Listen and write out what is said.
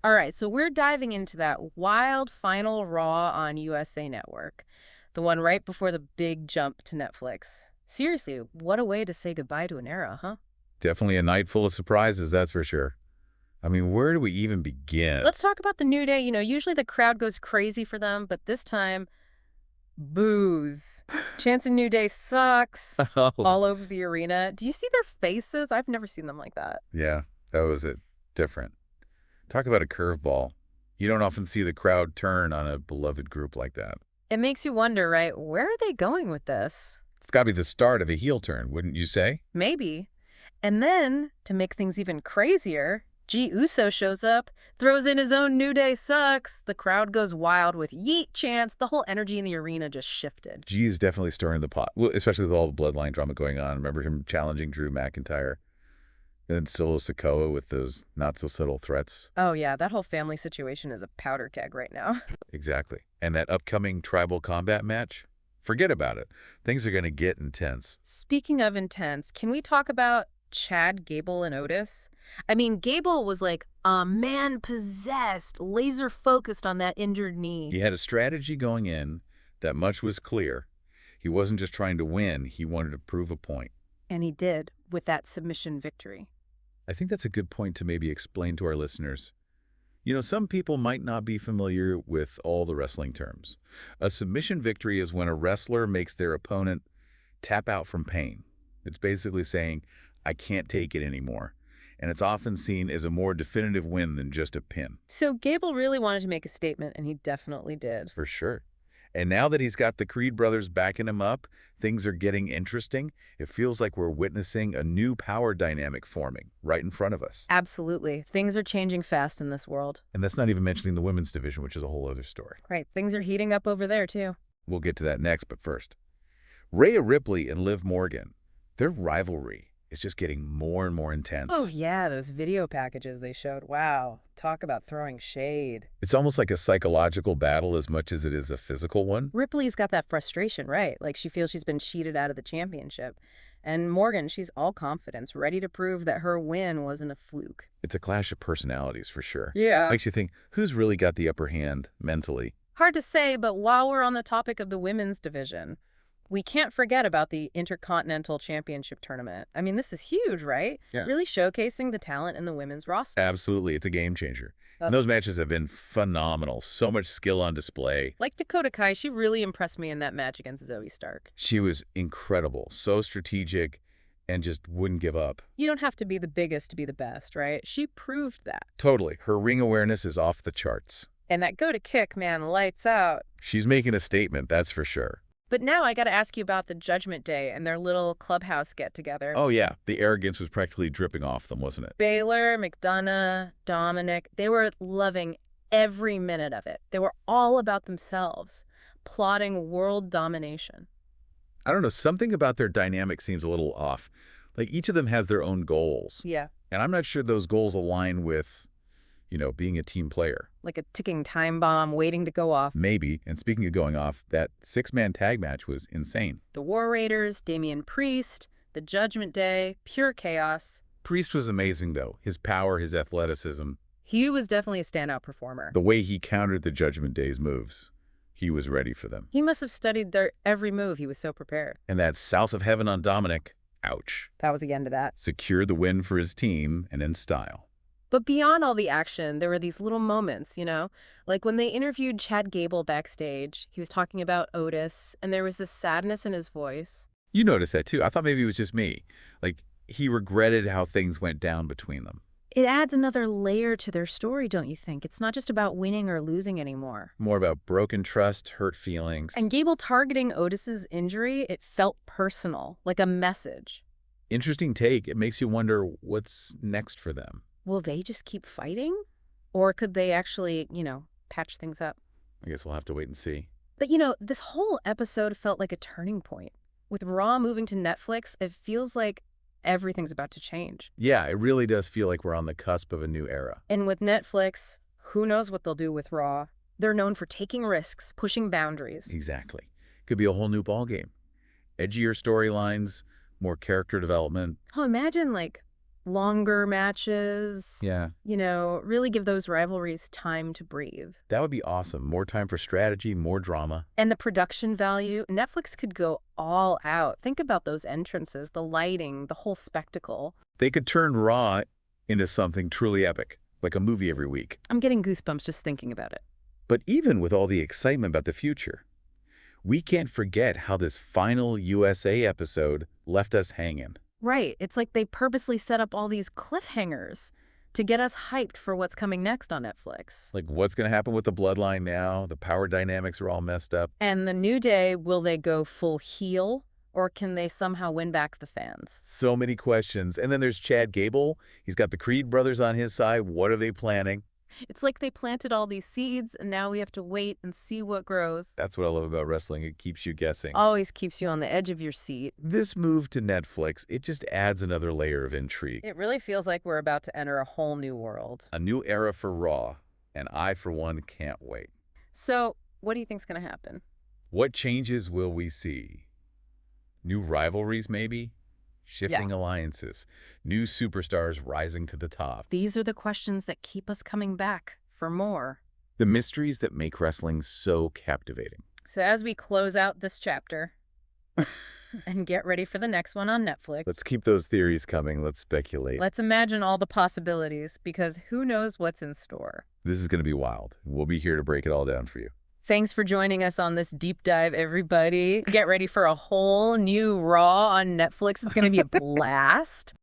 All right, so we're diving into that wild final Raw on USA Network, the one right before the big jump to Netflix. Seriously, what a way to say goodbye to an era, huh? Definitely a night full of surprises, that's for sure. I mean, where do we even begin? Let's talk about the New Day. Usually the crowd goes crazy for them, but this time, booze. Chance and New Day sucks Oh, all over the arena. Do you see their faces? I've never seen them like that. yeah, that was it. Different. Talk about a curveball. You don't often see the crowd turn on a beloved group like that. It makes you wonder, right? Where are they going with this? It's got to be the start of a heel turn, wouldn't you say? Maybe. And then, to make things even crazier, Jey Uso shows up, throws in his own New Day sucks. The crowd goes wild with yeet chants. The whole energy in the arena just shifted. G is definitely stirring the pot, well, especially with all the bloodline drama going on. Remember him challenging Drew McIntyre? And then Solo Sikoa with those not-so-subtle threats. Oh yeah, that whole family situation is a powder keg right now. Exactly. And that upcoming tribal combat match? Forget about it. Things are going to get intense. Speaking of intense, can we talk about Chad, Gable, and Otis? I mean, Gable was like a man possessed, laser focused on that injured knee. He had a strategy going in that much was clear. He wasn't just trying to win, he wanted to prove a point. And he did, with that submission victory. I think that's a good point to maybe explain to our listeners. You know, some people might not be familiar with all the wrestling terms. A submission victory is when a wrestler makes their opponent tap out from pain. It's basically saying, I can't take it anymore. And it's often seen as a more definitive win than just a pin. So Gable really wanted to make a statement, and he definitely did. For sure. And now that he's got the Creed brothers backing him up, things are getting interesting. It feels like we're witnessing a new power dynamic forming right in front of us. Absolutely. Things are changing fast in this world. And that's not even mentioning the women's division, which is a whole other story. Right. Things are heating up over there, too. We'll get to that next, but first. Rhea Ripley and Liv Morgan, their rivalry is just getting more and more intense. Oh, yeah, those video packages they showed. Wow. Talk about throwing shade. It's almost like a psychological battle as much as it is a physical one. Ripley's got that frustration, right? Like she feels she's been cheated out of the championship. And Morgan, she's all confidence, ready to prove that her win wasn't a fluke. It's a clash of personalities for sure. Yeah. Makes you think, who's really got the upper hand mentally? Hard to say, but while we're on the topic of the women's division, we can't forget about the Intercontinental Championship tournament. I mean, this is huge, right? Yeah. Really showcasing the talent in the women's roster. Absolutely. It's a game changer. And those matches have been phenomenal. So much skill on display. Like Dakota Kai, she really impressed me in that match against Zoe Stark. She was incredible, so strategic, and just wouldn't give up. You don't have to be the biggest to be the best, right? She proved that. Totally. Her ring awareness is off the charts. And that go to kick, man, lights out. She's making a statement, that's for sure. But now I got to ask you about the Judgment Day and their little clubhouse get-together. Oh, yeah. The arrogance was practically dripping off them, wasn't it? Baylor, McDonough, Dominic, they were loving every minute of it. They were all about themselves, plotting world domination. I don't know. Something about their dynamic seems a little off. Like, each of them has their own goals. Yeah. And I'm not sure those goals align with, being a team player. Like a ticking time bomb waiting to go off. Maybe. And speaking of going off, that six-man tag match was insane. The War Raiders, Damian Priest, the Judgment Day, pure chaos. Priest was amazing, though. His power, his athleticism. He was definitely a standout performer. The way he countered the Judgment Day's moves. He was ready for them. He must have studied their every move. He was so prepared. And that South of Heaven on Dominic, ouch. That was the end of that. Secured the win for his team and in style. But beyond all the action, there were these little moments, like when they interviewed Chad Gable backstage, he was talking about Otis, and there was this sadness in his voice. You noticed that too. I thought maybe it was just me. Like, he regretted how things went down between them. It adds another layer to their story, don't you think? It's not just about winning or losing anymore. More about broken trust, hurt feelings. And Gable targeting Otis's injury, it felt personal, like a message. Interesting take. It makes you wonder what's next for them. Will they just keep fighting? Or could they actually, patch things up? I guess we'll have to wait and see. But, this whole episode felt like a turning point. With Raw moving to Netflix, it feels like everything's about to change. Yeah, it really does feel like we're on the cusp of a new era. And with Netflix, who knows what they'll do with Raw? They're known for taking risks, pushing boundaries. Exactly. Could be a whole new ballgame. Edgier storylines, more character development. Oh, imagine, longer matches. Yeah, Really give those rivalries time to breathe. that would be awesome. More time for strategy, more drama. And the production value, Netflix could go all out. Think about those entrances, the lighting, the whole spectacle. They could turn Raw into something truly epic, like a movie every week. I'm getting goosebumps just thinking about it. But even with all the excitement about the future, we can't forget how this final USA episode left us hanging. Right. It's like they purposely set up all these cliffhangers to get us hyped for what's coming next on Netflix. Like, what's going to happen with the bloodline now? The power dynamics are all messed up. And the New Day, will they go full heel, or can they somehow win back the fans? So many questions. And then there's Chad Gable. He's got the Creed brothers on his side. What are they planning? It's like they planted all these seeds, and now we have to wait and see what grows. That's what I love about wrestling. It keeps you guessing. Always keeps you on the edge of your seat. This move to Netflix, it just adds another layer of intrigue. It really feels like we're about to enter a whole new world. A new era for Raw, and I, for one, can't wait. So, what do you think's going to happen? What changes will we see? New rivalries, maybe? Shifting alliances, new superstars rising to the top. These are the questions that keep us coming back for more. The mysteries that make wrestling so captivating. So as we close out this chapter and get ready for the next one on Netflix, Let's keep those theories coming. Let's speculate. let's imagine all the possibilities, because who knows what's in store. This is going to be wild. We'll be here to break it all down for you. Thanks for joining us on this deep dive, everybody. Get ready for a whole new Raw on Netflix. It's going to be a blast.